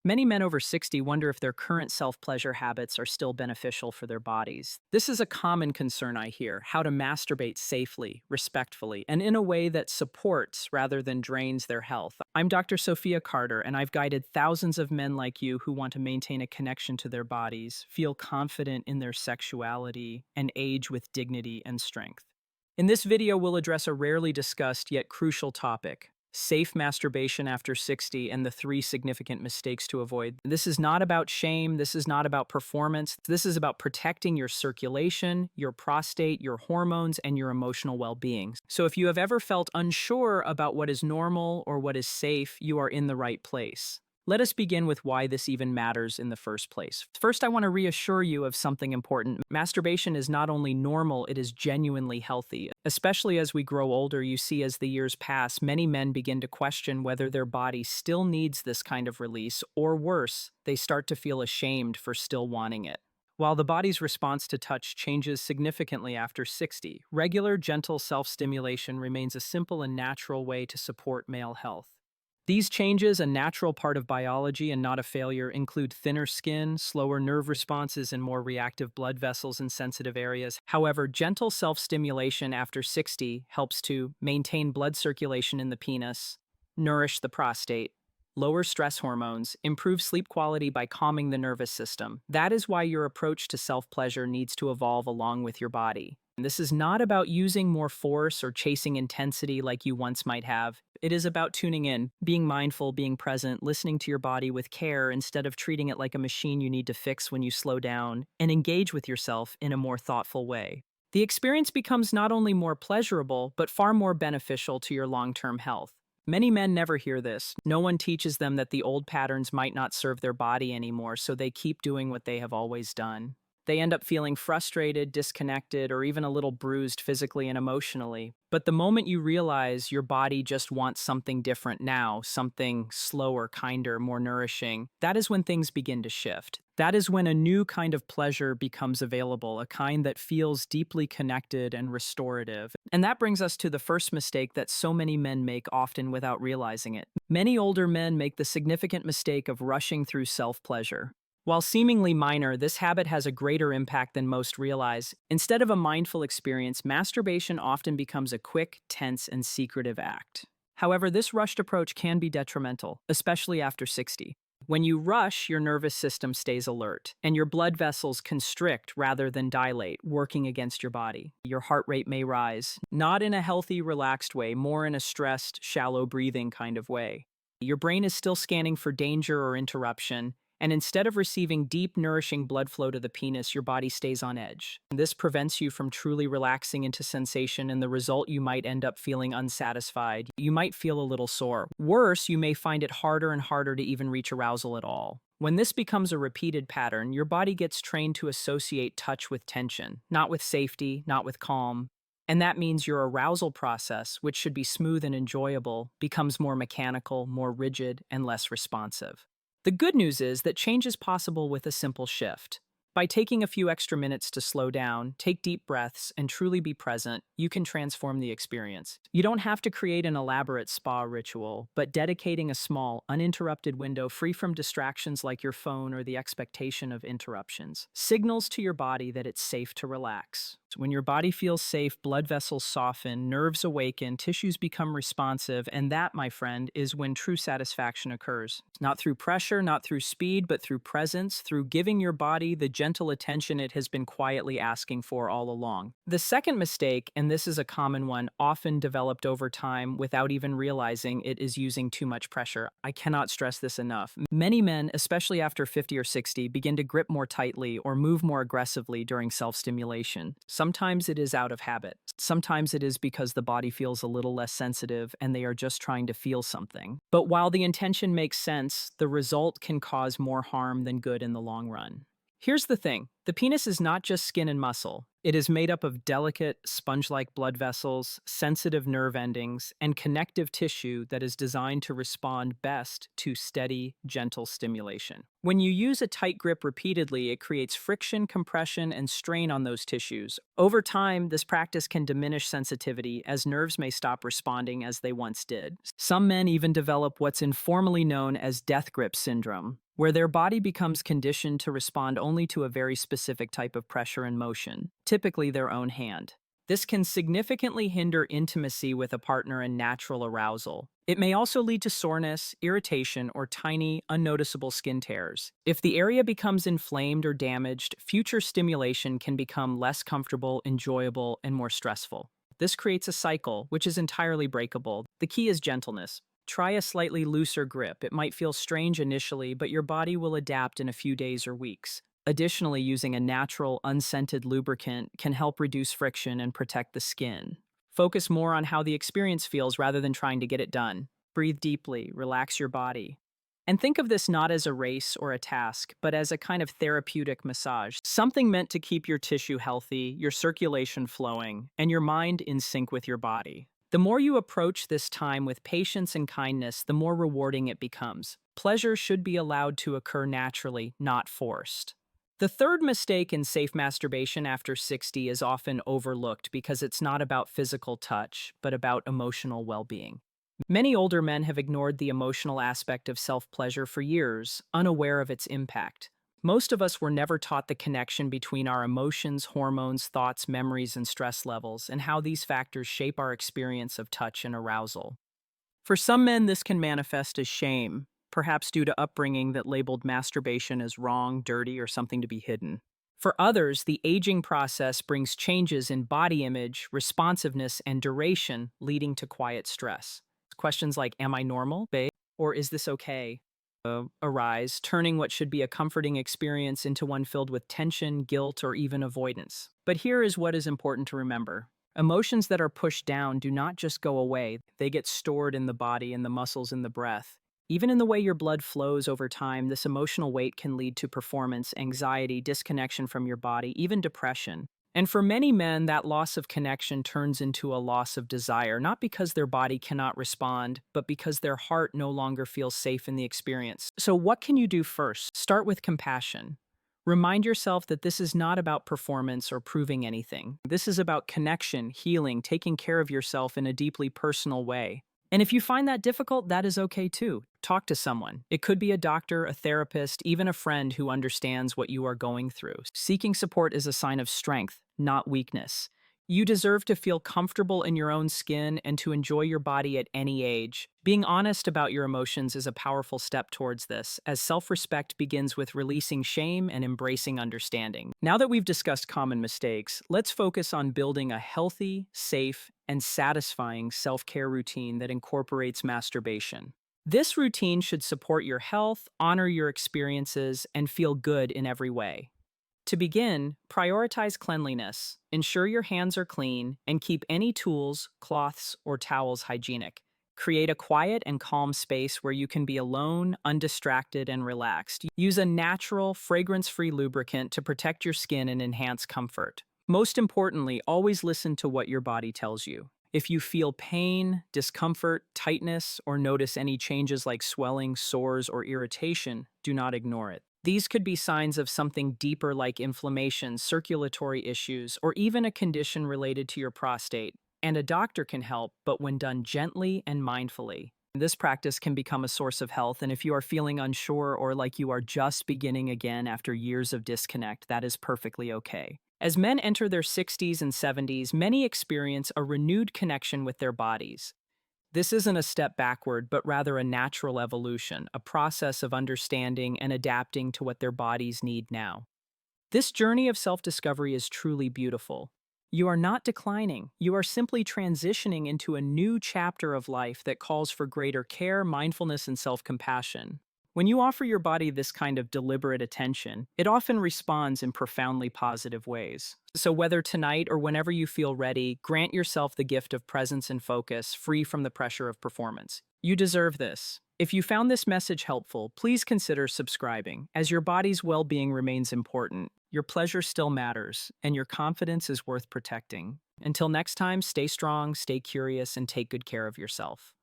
Many men over 60 wonder if their current self-pleasure habits are still beneficial for their bodies. This is a common concern I hear: how to masturbate safely, respectfully, and in a way that supports rather than drains their health. I'm Dr. Sofia Carter, and I've guided thousands of men like you who want to maintain a connection to their bodies, feel confident in their sexuality, and age with dignity and strength. In this video, we'll address a rarely discussed yet crucial topic: safe masturbation after 60 and the three significant mistakes to avoid. This is not about shame. This is not about performance. This is about protecting your circulation, your prostate, your hormones, and your emotional well-being. So if you have ever felt unsure about what is normal or what is safe, you are in the right place. Let us begin with why this even matters in the first place. First, I want to reassure you of something important. Masturbation is not only normal, it is genuinely healthy. Especially as we grow older, you see as the years pass, many men begin to question whether their body still needs this kind of release, or worse, they start to feel ashamed for still wanting it. While the body's response to touch changes significantly after 60, regular, gentle self-stimulation remains a simple and natural way to support male health. These changes, a natural part of biology and not a failure, include thinner skin, slower nerve responses, and more reactive blood vessels in sensitive areas. However, gentle self-stimulation after 60 helps to maintain blood circulation in the penis, nourish the prostate, lower stress hormones, improve sleep quality by calming the nervous system. That is why your approach to self-pleasure needs to evolve along with your body. This is not about using more force or chasing intensity like you once might have. It is about tuning in, being mindful, being present, listening to your body with care instead of treating it like a machine you need to fix when you slow down, and engage with yourself in a more thoughtful way. The experience becomes not only more pleasurable, but far more beneficial to your long-term health. Many men never hear this. No one teaches them that the old patterns might not serve their body anymore, so they keep doing what they have always done. They end up feeling frustrated, disconnected, or even a little bruised physically and emotionally. But the moment you realize your body just wants something different now, something slower, kinder, more nourishing, that is when things begin to shift. That is when a new kind of pleasure becomes available, a kind that feels deeply connected and restorative. And that brings us to the first mistake that so many men make, often without realizing it. Many older men make the significant mistake of rushing through self-pleasure. While seemingly minor, this habit has a greater impact than most realize. Instead of a mindful experience, masturbation often becomes a quick, tense, and secretive act. However, this rushed approach can be detrimental, especially after 60. When you rush, your nervous system stays alert, and your blood vessels constrict rather than dilate, working against your body. Your heart rate may rise, not in a healthy, relaxed way, more in a stressed, shallow breathing kind of way. Your brain is still scanning for danger or interruption, and instead of receiving deep, nourishing blood flow to the penis, your body stays on edge. This prevents you from truly relaxing into sensation, and the result, you might end up feeling unsatisfied. You might feel a little sore. Worse, you may find it harder and harder to even reach arousal at all. When this becomes a repeated pattern, your body gets trained to associate touch with tension, not with safety, not with calm. And that means your arousal process, which should be smooth and enjoyable, becomes more mechanical, more rigid, and less responsive. The good news is that change is possible with a simple shift. By taking a few extra minutes to slow down, take deep breaths, and truly be present, you can transform the experience. You don't have to create an elaborate spa ritual, but dedicating a small, uninterrupted window free from distractions like your phone or the expectation of interruptions signals to your body that it's safe to relax. When your body feels safe, blood vessels soften, nerves awaken, tissues become responsive, and that, my friend, is when true satisfaction occurs. Not through pressure, not through speed, but through presence, through giving your body the gentle attention it has been quietly asking for all along. The second mistake, and this is a common one, often developed over time without even realizing it, is using too much pressure. I cannot stress this enough. Many men, especially after 50 or 60, begin to grip more tightly or move more aggressively during self-stimulation. Sometimes it is out of habit. Sometimes it is because the body feels a little less sensitive and they are just trying to feel something. But while the intention makes sense, the result can cause more harm than good in the long run. Here's the thing. The penis is not just skin and muscle. It is made up of delicate, sponge-like blood vessels, sensitive nerve endings, and connective tissue that is designed to respond best to steady, gentle stimulation. When you use a tight grip repeatedly, it creates friction, compression, and strain on those tissues. Over time, this practice can diminish sensitivity, as nerves may stop responding as they once did. Some men even develop what's informally known as death grip syndrome, where their body becomes conditioned to respond only to a very specific type of pressure and motion, typically their own hand. This can significantly hinder intimacy with a partner and natural arousal. It may also lead to soreness, irritation, or tiny, unnoticeable skin tears. If the area becomes inflamed or damaged, future stimulation can become less comfortable, enjoyable, and more stressful. This creates a cycle, which is entirely breakable. The key is gentleness. Try a slightly looser grip. It might feel strange initially, but your body will adapt in a few days or weeks. Additionally, using a natural, unscented lubricant can help reduce friction and protect the skin. Focus more on how the experience feels rather than trying to get it done. Breathe deeply, relax your body. And think of this not as a race or a task, but as a kind of therapeutic massage, something meant to keep your tissue healthy, your circulation flowing, and your mind in sync with your body. The more you approach this time with patience and kindness, the more rewarding it becomes. Pleasure should be allowed to occur naturally, not forced. The third mistake in safe masturbation after 60 is often overlooked because it's not about physical touch, but about emotional well-being. Many older men have ignored the emotional aspect of self-pleasure for years, unaware of its impact. Most of us were never taught the connection between our emotions, hormones, thoughts, memories, and stress levels, and how these factors shape our experience of touch and arousal. For some men, this can manifest as shame, perhaps due to upbringing that labeled masturbation as wrong, dirty, or something to be hidden. For others, the aging process brings changes in body image, responsiveness, and duration, leading to quiet stress. Questions like, am I normal, babe? Or is this okay? Arise, turning what should be a comforting experience into one filled with tension, guilt, or even avoidance. But here is what is important to remember. Emotions that are pushed down do not just go away, they get stored in the body and the muscles in the breath. Even in the way your blood flows over time, this emotional weight can lead to performance, anxiety, disconnection from your body, even depression. And for many men, that loss of connection turns into a loss of desire, not because their body cannot respond, but because their heart no longer feels safe in the experience. So what can you do first? Start with compassion. Remind yourself that this is not about performance or proving anything. This is about connection, healing, taking care of yourself in a deeply personal way. And if you find that difficult, that is okay too. Talk to someone. It could be a doctor, a therapist, even a friend who understands what you are going through. Seeking support is a sign of strength, not weakness. You deserve to feel comfortable in your own skin and to enjoy your body at any age. Being honest about your emotions is a powerful step towards this, as self-respect begins with releasing shame and embracing understanding. Now that we've discussed common mistakes, let's focus on building a healthy, safe, and satisfying self-care routine that incorporates masturbation. This routine should support your health, honor your experiences, and feel good in every way. To begin, prioritize cleanliness. Ensure your hands are clean and keep any tools, cloths, or towels hygienic. Create a quiet and calm space where you can be alone, undistracted, and relaxed. Use a natural, fragrance-free lubricant to protect your skin and enhance comfort. Most importantly, always listen to what your body tells you. If you feel pain, discomfort, tightness, or notice any changes like swelling, sores, or irritation, do not ignore it. These could be signs of something deeper like inflammation, circulatory issues, or even a condition related to your prostate. And a doctor can help, but when done gently and mindfully. This practice can become a source of health, and if you are feeling unsure or like you are just beginning again after years of disconnect, that is perfectly okay. As men enter their 60s and 70s, many experience a renewed connection with their bodies. This isn't a step backward, but rather a natural evolution, a process of understanding and adapting to what their bodies need now. This journey of self-discovery is truly beautiful. You are not declining. You are simply transitioning into a new chapter of life that calls for greater care, mindfulness, and self-compassion. When you offer your body this kind of deliberate attention, it often responds in profoundly positive ways. So whether tonight or whenever you feel ready, grant yourself the gift of presence and focus, free from the pressure of performance. You deserve this. If you found this message helpful, please consider subscribing. As your body's well-being remains important, your pleasure still matters, and your confidence is worth protecting. Until next time, stay strong, stay curious, and take good care of yourself.